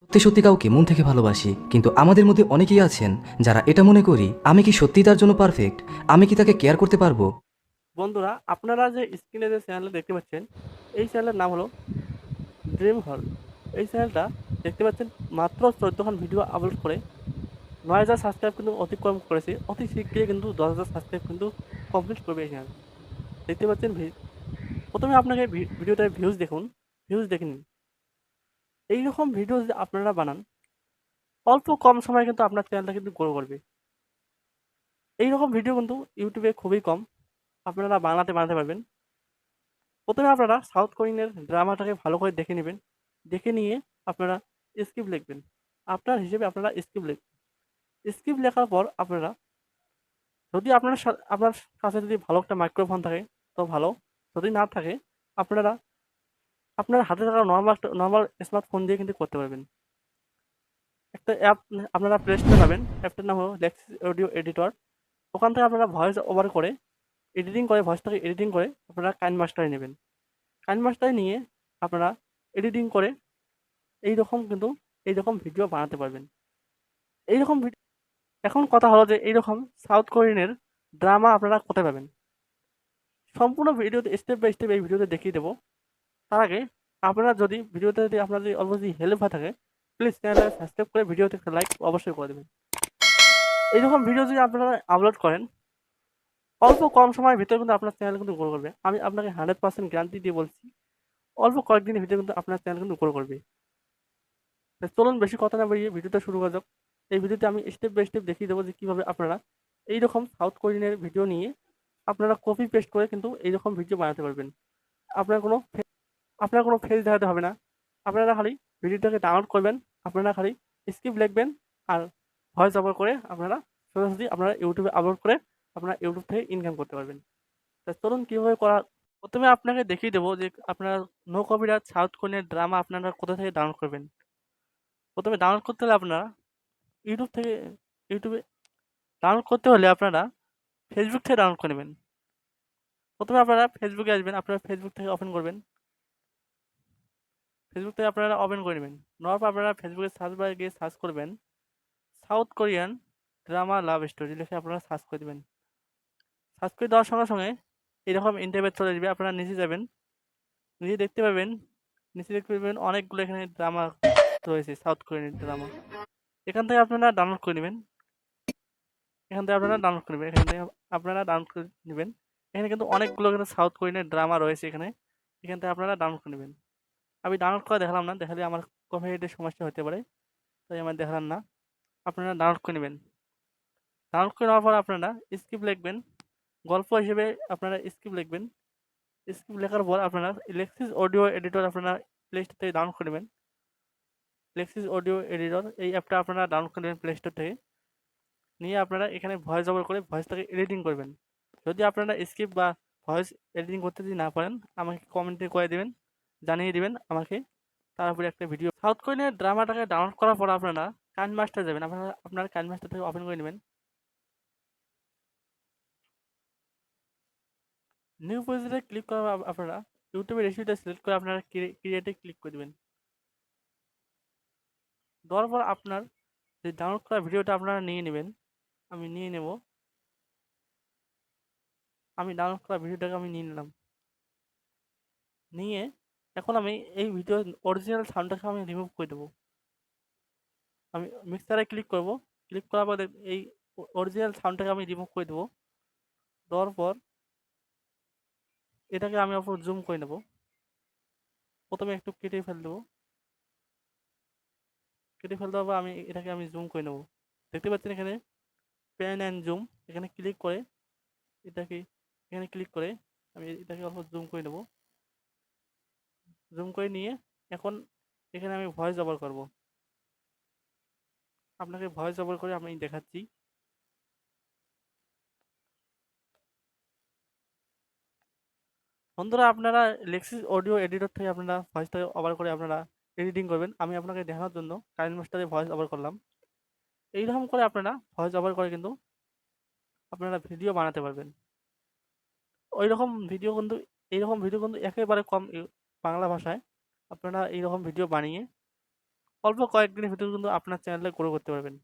সত্যি সত্যি কাউকে মন থেকে ভালোবাসি, কিন্তু আমাদের মধ্যে অনেকেই আছেন যারা এটা মনে করি আমি কি সত্যি তার জন্য পারফেক্ট, আমি কি তাকে কেয়ার করতে পারবো। বন্ধুরা, আপনারা যে স্ক্রিনে যে চ্যানেলটা দেখতে পাচ্ছেন, এই চ্যানেলের নাম হলো ড্রিম হল। এই চ্যানেলটা দেখতে পাচ্ছেন মাত্র 14খান ভিডিও আপলোড করে 9,000 সাবস্ক্রাইব কিন্তু অতিক্রম করেছে। অতি শীঘ্রই কিন্তু 10,000 সাবস্ক্রাইব কিন্তু কমপ্লিট করবে এই চ্যানেল। দেখতে পাচ্ছেন প্রথমে আপনাকে ভিডিওটার ভিউজ দেখুন, ভিউজ দেখে নিন। এইরকম ভিডিও যদি আপনারা বানান, অল্প কম সময়ে কিন্তু আপনার চ্যানেলটা কিন্তু গ্রো করবে। এইরকম ভিডিও কিন্তু ইউটিউবে খুবই কম আপনারা বানাতে পারবেন। প্রথমে আপনারা সাউথ কোরিয়ানের ড্রামাটাকে ভালো করে দেখে নেবেন। দেখে নিয়ে আপনারা স্ক্রিপ্ট লিখবেন। আপনার হিসেবে আপনারা স্ক্রিপ্ট লিখবেন। স্ক্রিপ্ট লেখার পর আপনারা, যদি আপনার কাছে যদি ভালো একটা মাইক্রোফোন থাকে তো ভালো। যদি না থাকে, আপনারা আপনার হাতে থাকা নরমাল স্মার্টফোন দিয়ে কিন্তু করতে পারবেন। একটা অ্যাপ আপনারা প্লে স্টোরে পাবেন। অ্যাপটার নাম হলো লেক্সিস অডিও এডিটর। ওখান থেকে আপনারা ভয়েস ওভার করে ভয়েসটাকে এডিটিং করে আপনারা কাইনমাস্টারে নেবেন। কাইনমাস্টারে নিয়ে আপনারা এডিটিং করে এইরকম কিন্তু এইরকম ভিডিও বানাতে পারবেন। এইরকম ভিডিও, এখন কথা হলো যে এইরকম সাউথ কোরিয়ানের ড্রামা আপনারা কোথায় পাবেন। সম্পূর্ণ ভিডিওতে স্টেপ বাই স্টেপ এই ভিডিওতে দেখিয়ে দেবো। তার আগে আপনারা যদি ভিডিওতে যদি আপনার যদি অল্প যদি হেল্প হয়ে থাকে, প্লিজ চ্যানেলটাকে সাবস্ক্রাইব করে ভিডিওতে একটা লাইক অবশ্যই করে দেবেন। এইরকম ভিডিও যদি আপনারা আপলোড করেন, অল্প কম সময়ের ভিতরে কিন্তু আপনার চ্যানেল কিন্তু গ্রো করবে। আমি আপনাকে 100% গ্যারান্টি দিয়ে বলছি, অল্প কয়েকদিনের ভিতরে কিন্তু আপনার চ্যানেল কিন্তু গ্রো করবে। চলুন বেশি কথা না বাড়িয়ে ভিডিওটা শুরু করা যাক। এই ভিডিওতে আমি স্টেপ বাই স্টেপ দেখিয়ে দেবো যে কীভাবে আপনারা এইরকম সাউথ কোরিয়ানের ভিডিও নিয়ে আপনারা কপি পেস্ট করে কিন্তু এইরকম ভিডিও বানাতে পারবেন। আপনার কোনো আপনার কোনো ফেস দেখাতে হবে না। আপনারা খালি ভিডিওটাকে ডাউনলোড করবেন, আপনারা খালি স্ক্রিপ্ট লিখবেন আর ভয়েস ওভার করে আপনারা সোজাসুজি আপনারা ইউটিউবে আপলোড করে আপনারা ইউটিউব থেকে ইনকাম করতে পারবেন। তা চলুন কীভাবে করা। প্রথমে আপনাকে দেখিয়ে দেবো যে আপনারা no copyright South Korean drama আপনারা কোথা থেকে ডাউনলোড করবেন। প্রথমে ডাউনলোড করতে হলে আপনারা ইউটিউব থেকে ইউটিউবে ডাউনলোড করতে হলে আপনারা ফেসবুক থেকে ডাউনলোড করে নেবেন। প্রথমে আপনারা ফেসবুকে আসবেন, আপনারা ফেসবুক থেকে ওপেন করবেন। ফেসবুক থেকে আপনারা ওপেন করে নেবেন। নেওয়ার পর আপনারা ফেসবুকে সার্চ বারে গিয়ে সার্চ করবেন south Korean drama love story লিখে আপনারা সার্চ করে দেবেন। সার্চ করে দেওয়ার সঙ্গে সঙ্গে এরকম ইন্টারভিউ চলে আসবে। আপনারা নিচে যাবেন, নিচে দেখতে পাবেন, নিচে দেখতে পাবেন অনেকগুলো এখানে ড্রামা রয়েছে, সাউথ কোরিয়ান ড্রামা। এখান থেকে আপনারা ডাউনলোড করে নেবেন। এখান থেকে আপনারা ডাউনলোড করে নেবেন। এখানে কিন্তু অনেকগুলো কিন্তু সাউথ কোরিয়ানের ড্রামা রয়েছে এখানে। এখান থেকে আপনারা ডাউনলোড করে নেবেন। আমি ডাউনলোড করে দেখালাম না, দেখালে আমার কপিরাইটের সমস্যা হতে পারে, তাই আমার দেখালাম না। আপনারা ডাউনলোড করে নেবেন। ডাউনলোড করে নেওয়ার পর আপনারা স্ক্রিপ্ট লিখবেন। গল্প হিসেবে আপনারা স্ক্রিপ্ট লিখবেন। স্ক্রিপ্ট লেখার পর আপনারা লেক্সিস অডিও এডিটর আপনারা প্লে স্টোর থেকে ডাউনলোড করে নেবেন। লেক্সিস অডিও এডিটর এই অ্যাপটা আপনারা ডাউনলোড করে নেবেন প্লে স্টোর থেকে। নিয়ে আপনারা এখানে ভয়েস ওভার করে ভয়েসটাকে এডিটিং করবেন। যদি আপনারা স্ক্রিপ্ট বা ভয়েস এডিটিং করতে যদি না পারেন, আমাকে কমেন্টে করে দেবেন, জানিয়ে দিবেন আমাকে। তারপরে একটা ভিডিও সাউথ কোরিয়ানের ড্রামাটাকে ডাউনলোড করার পর আপনারা কাইনমাস্টার যাবেন। আপনার কাইনমাস্টার থেকে ওপেন করে নেবেন। নিউ প্রজেক্টে ক্লিক করার আপনারা ইউটিউবের রেসিপিটা সিলেক্ট করে আপনারা ক্রিয়েটে ক্লিক করে দেবেন। দেওয়ার পর আপনার যে ডাউনলোড করা ভিডিওটা আপনারা নিয়ে নেবেন। আমি নিয়ে নেব। আমি ডাউনলোড করা ভিডিওটাকে আমি নিয়ে নিলাম। নিয়ে এখন আমি এই ভিডিওর অরিজিনাল সাউন্ডটাকে আমি রিমুভ করে দেবো। আমি মিক্সারে ক্লিক করব। ক্লিক করার পর এই অরিজিনাল সাউন্ডটাকে আমি রিমুভ করে দেবো। দেওয়ার পর এটাকে আমি অপর জুম করে নেব। প্রথমে একটু কেটে ফেল দেবো। কেটে ফেল দেওয়ার পর এটাকে আমি জুম করে নেব। দেখতে পাচ্ছেন এখানে প্যান অ্যান্ড জুম, এখানে ক্লিক করে এটাকে এখানে ক্লিক করে আমি এটাকে অল্প জুম করে নেব। জুম করে নিয়ে এখন এখানে আমি ভয়েস ওভার করব। আপনাকে ভয়েস ওভার করে আমি দেখাচ্ছি। বন্ধুরা, আপনারা লেক্সিস অডিও এডিটর থেকে আপনারা ভয়েসটাকে ওভার করে আপনারা এডিটিং করবেন। আমি আপনাকে দেখানোর জন্য কাইনমাস্টারে ভয়েস ওভার করলাম। এইরকম করে আপনারা ভয়েস ওভার করে কিন্তু আপনারা ভিডিও বানাতে পারবেন। ওই রকম ভিডিও কিন্তু এইরকম ভিডিও কিন্তু একেবারে কম বাংলা ভাষায় আপনারা এইরকম ভিডিও বানিয়ে অল্প কয়েকদিনের ভিতরে কিন্তু আপনার চ্যানেলে গ্রো করতে পারবেন।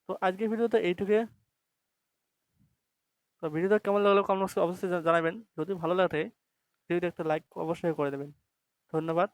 তো আজকের ভিডিওতে এইটুকু। তো ভিডিওটা কেমন লাগলো কমেন্ট বক্সে অবশ্যই জানাবেন। যদি ভালো লাগে ভিডিওতে একটা লাইক অবশ্যই করে দেবেন। ধন্যবাদ।